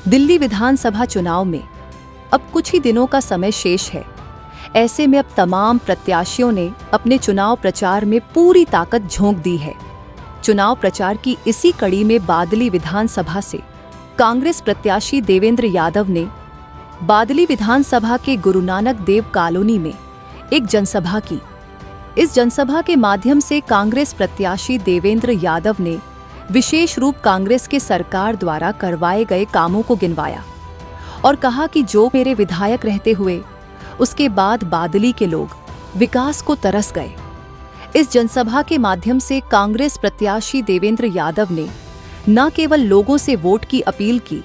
दिल्ली विधानसभा चुनाव में अब कुछ ही दिनों का समय शेष है। ऐसे में अब तमाम प्रत्याशियों ने अपने चुनाव प्रचार में पूरी ताकत झोंक दी है। चुनाव प्रचार की इसी कड़ी में बादली विधानसभा से कांग्रेस प्रत्याशी देवेंद्र यादव ने बादली विधानसभा के गुरु नानक देव कॉलोनी में एक जनसभा की। इस जनसभा के माध्यम से कांग्रेस प्रत्याशी देवेंद्र यादव ने विशेष रूप कांग्रेस के सरकार द्वारा करवाए गए कामों को गिनवाया और कहा कि जो मेरे विधायक रहते हुए उसके बाद बादली के लोग विकास को तरस गए। इस जनसभा के माध्यम से कांग्रेस प्रत्याशी देवेंद्र यादव ने न केवल लोगों से वोट की अपील की,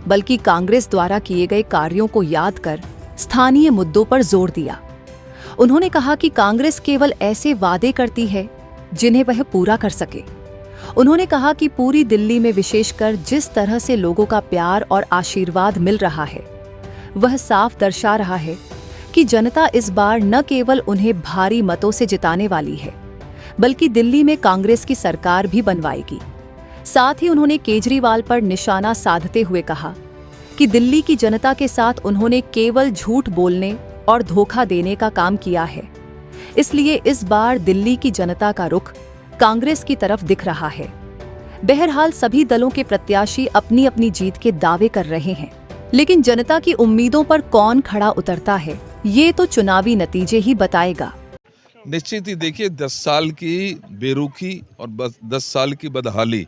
बल्कि कांग्रेस द्वारा किए गए कार्यों को याद कर स्थानीय मुद्दों पर जोर दिया। उन्होंने कहा कि कांग्रेस केवल ऐसे वादे करती है जिन्हें वह पूरा कर सके। उन्होंने कहा कि पूरी दिल्ली में विशेषकर जिस तरह से लोगों का प्यार और आशीर्वाद मिल रहा है, वह साफ दर्शा रहा है कि जनता इस बार न केवल उन्हें भारी मतों से जिताने वाली है, बल्कि दिल्ली में कांग्रेस की सरकार भी बनवाएगी। साथ ही उन्होंने केजरीवाल पर निशाना साधते हुए कहा कि दिल्ली की जनता के साथ उन्होंने केवल झूठ बोलने और धोखा देने का काम किया है, इसलिए इस बार दिल्ली की जनता का रुख कांग्रेस की तरफ दिख रहा है। बहरहाल सभी दलों के प्रत्याशी अपनी अपनी जीत के दावे कर रहे हैं, लेकिन जनता की उम्मीदों पर कौन खड़ा उतरता है, ये तो चुनावी नतीजे ही बताएगा। निश्चित ही देखिए, 10 साल की बेरुखी और 10 साल की बदहाली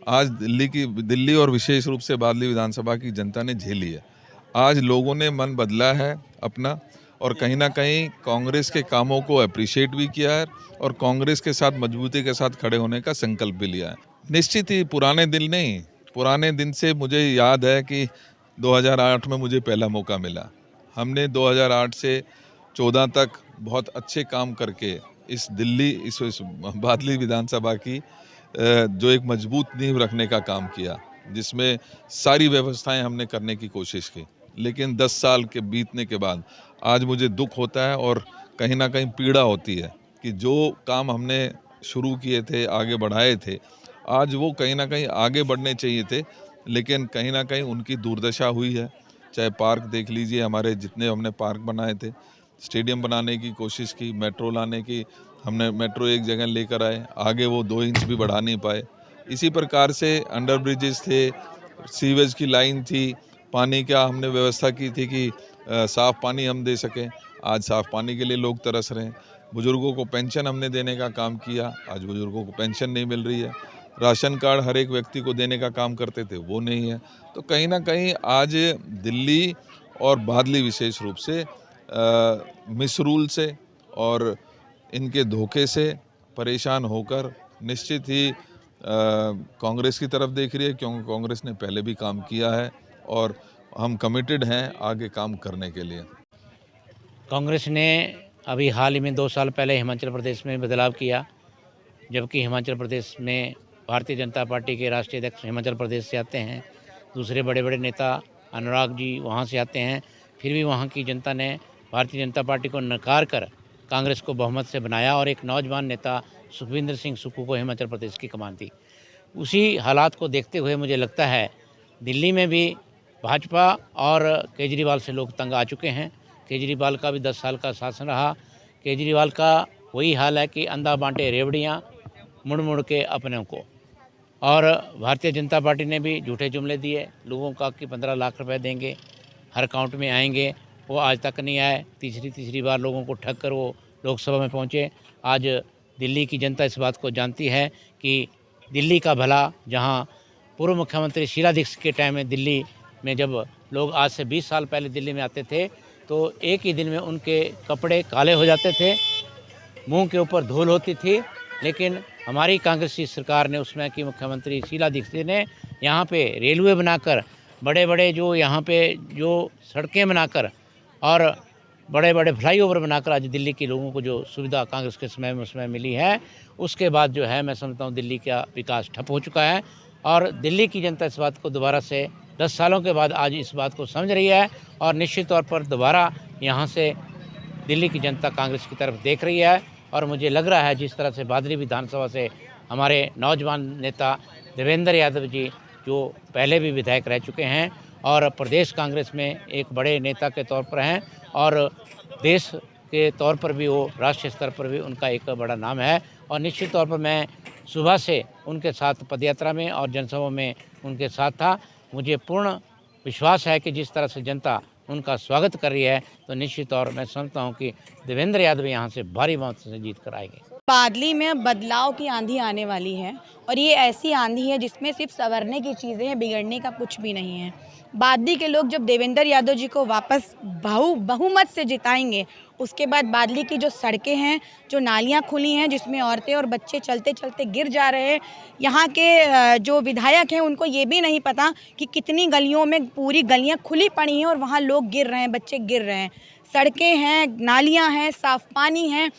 आज दिल्ली और विशेष रूप से बादली विधानसभा की जनता ने झेली है। आज लोगों ने मन बदला है अपना, और कहीं ना कहीं कांग्रेस के कामों को अप्रिशिएट भी किया है और कांग्रेस के साथ मजबूती के साथ खड़े होने का संकल्प भी लिया है। निश्चित ही पुराने दिन से मुझे याद है कि 2008 में मुझे पहला मौका मिला। हमने 2008 से 14 तक बहुत अच्छे काम करके इस बादली विधानसभा की जो एक मजबूत नींव रखने का काम किया, जिसमें सारी व्यवस्थाएं हमने करने की कोशिश की। लेकिन 10 साल के बीतने के बाद आज मुझे दुख होता है और कहीं ना कहीं पीड़ा होती है कि जो काम हमने शुरू किए थे, आगे बढ़ाए थे, आज वो कहीं ना कहीं आगे बढ़ने चाहिए थे, लेकिन कहीं ना कहीं उनकी दुर्दशा हुई है। चाहे पार्क देख लीजिए, हमारे जितने हमने पार्क बनाए थे, स्टेडियम बनाने की कोशिश की, मेट्रो लाने की, हमने मेट्रो एक जगह लेकर आए, आगे वो 2 इंच भी बढ़ा नहीं पाए। इसी प्रकार से अंडर ब्रिजेस थे, सीवेज की लाइन थी, पानी का हमने व्यवस्था की थी कि साफ़ पानी हम दे सकें। आज साफ़ पानी के लिए लोग तरस रहे हैं। बुज़ुर्गों को पेंशन हमने देने का काम किया, आज बुज़ुर्गों को पेंशन नहीं मिल रही है। राशन कार्ड हर एक व्यक्ति को देने का काम करते थे, वो नहीं है। तो कहीं ना कहीं आज दिल्ली और बादली विशेष रूप से मिसरूल से और इनके धोखे से परेशान होकर निश्चित ही कांग्रेस की तरफ देख रही है, क्योंकि कांग्रेस ने पहले भी काम किया है और हम कमिटेड हैं आगे काम करने के लिए। कांग्रेस ने अभी हाल ही में 2 साल पहले हिमाचल प्रदेश में बदलाव किया, जबकि हिमाचल प्रदेश में भारतीय जनता पार्टी के राष्ट्रीय अध्यक्ष हिमाचल प्रदेश से आते हैं, दूसरे बड़े बड़े नेता अनुराग जी वहां से आते हैं। फिर भी वहां की जनता ने भारतीय जनता पार्टी को नकार कर कांग्रेस को बहुमत से बनाया और एक नौजवान नेता सुखविंदर सिंह सुक्खू को हिमाचल प्रदेश की कमान दी। उसी हालात को देखते हुए मुझे लगता है दिल्ली में भी भाजपा और केजरीवाल से लोग तंग आ चुके हैं। केजरीवाल का भी 10 साल का शासन रहा। केजरीवाल का वही हाल है कि अंधा बांटे रेवड़ियाँ, मुड़ मुड़ के अपनों को। और भारतीय जनता पार्टी ने भी झूठे जुमले दिए लोगों का कि 15 लाख रुपए देंगे, हर अकाउंट में आएंगे, वो आज तक नहीं आए। तीसरी बार लोगों को ठग कर वो लोकसभा में पहुँचे। आज दिल्ली की जनता इस बात को जानती है कि दिल्ली का भला, जहाँ पूर्व मुख्यमंत्री शीला दीक्षित के टाइम में दिल्ली में जब लोग आज से 20 साल पहले दिल्ली में आते थे तो एक ही दिन में उनके कपड़े काले हो जाते थे, मुंह के ऊपर धूल होती थी। लेकिन हमारी कांग्रेसी सरकार ने, उसमें की मुख्यमंत्री शीला दीक्षित ने यहाँ पे रेलवे बनाकर, बड़े बड़े जो यहाँ पे जो सड़कें बनाकर और बड़े बड़े फ्लाईओवर बनाकर आज दिल्ली के लोगों को जो सुविधा कांग्रेस के समय में उसमें मिली है, उसके बाद जो है मैं समझता हूँ दिल्ली का विकास ठप हो चुका है। और दिल्ली की जनता इस बात को दोबारा से 10 सालों के बाद आज इस बात को समझ रही है और निश्चित तौर पर दोबारा यहाँ से दिल्ली की जनता कांग्रेस की तरफ देख रही है। और मुझे लग रहा है जिस तरह से बादली विधानसभा से हमारे नौजवान नेता देवेंद्र यादव जी, जो पहले भी विधायक रह चुके हैं, और प्रदेश कांग्रेस में एक बड़े नेता के तौर पर हैं और देश के तौर पर भी वो राष्ट्रीय स्तर पर भी उनका एक बड़ा नाम है। और निश्चित तौर पर मैं सुबह से उनके साथ पदयात्रा में और जनसभा में उनके साथ था। मुझे पूर्ण विश्वास है कि जिस तरह से जनता उनका स्वागत कर रही है तो निश्चित तौर मैं समझता हूं कि देवेंद्र यादव यहां से भारी मत से जीत कर आएंगे। बादली में बदलाव की आंधी आने वाली है और ये ऐसी आंधी है जिसमें सिर्फ संवरने की चीज़ें हैं, बिगड़ने का कुछ भी नहीं है। बादली के लोग जब देवेंद्र यादव जी को वापस बहुमत से जिताएंगे, उसके बाद बादली की जो सड़कें हैं, जो नालियां खुली हैं जिसमें औरतें और बच्चे चलते चलते गिर जा रहे हैं, यहाँ के जो विधायक हैं उनको ये भी नहीं पता कि कितनी गलियों में पूरी गलियां खुली पड़ी हैं और वहाँ लोग गिर रहे हैं, बच्चे गिर रहे हैं। सड़कें हैं, नालियाँ हैं, साफ़ पानी है,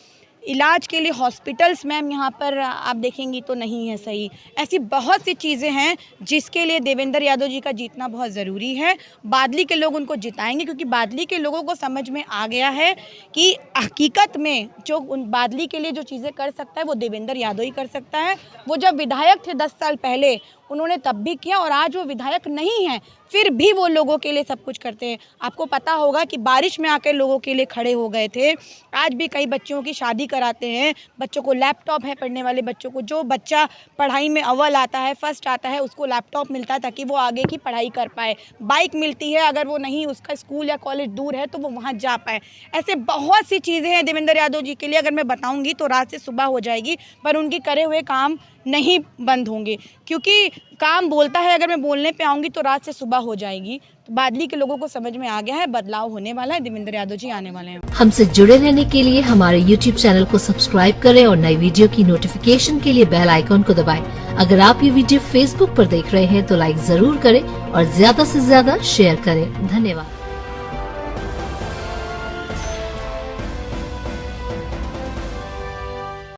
इलाज के लिए हॉस्पिटल्स मैम यहाँ पर आप देखेंगी तो नहीं है सही। ऐसी बहुत सी चीज़ें हैं जिसके लिए देवेंद्र यादव जी का जीतना बहुत ज़रूरी है। बादली के लोग उनको जिताएंगे क्योंकि बादली के लोगों को समझ में आ गया है कि हकीकत में जो उन बादली के लिए जो चीज़ें कर सकता है वो देवेंद्र यादव ही कर सकता है। वो जब विधायक थे 10 साल पहले उन्होंने तब भी किया और आज वो विधायक नहीं हैं फिर भी वो लोगों के लिए सब कुछ करते हैं। आपको पता होगा कि बारिश में आकर लोगों के लिए खड़े हो गए थे। आज भी कई बच्चों की शादी कराते हैं, बच्चों को लैपटॉप है, पढ़ने वाले बच्चों को जो बच्चा पढ़ाई में अव्वल आता है, फर्स्ट आता है, उसको लैपटॉप मिलता है ताकि वो आगे की पढ़ाई कर पाए। बाइक मिलती है, अगर वो नहीं उसका स्कूल या कॉलेज दूर है तो वो वहाँ जा पाए। ऐसे बहुत सी चीज़ें हैं देवेंद्र यादव जी के लिए, अगर मैं बताऊँगी तो रात से सुबह हो जाएगी, पर उनके करे हुए काम नहीं बंद होंगे क्योंकि काम बोलता है। अगर मैं बोलने पे आऊँगी तो रात से सुबह हो जाएगी। तो बादली के लोगों को समझ में आ गया है, बदलाव होने वाला है, देवेंद्र यादव जी आने वाले हैं। हमसे जुड़े रहने के लिए हमारे YouTube चैनल को सब्सक्राइब करें और नई वीडियो की नोटिफिकेशन के लिए बेल आइकॉन को दबाएं। अगर आप ये वीडियो Facebook पर देख रहे हैं तो लाइक जरूर करें और ज्यादा से ज्यादा शेयर करें। धन्यवाद।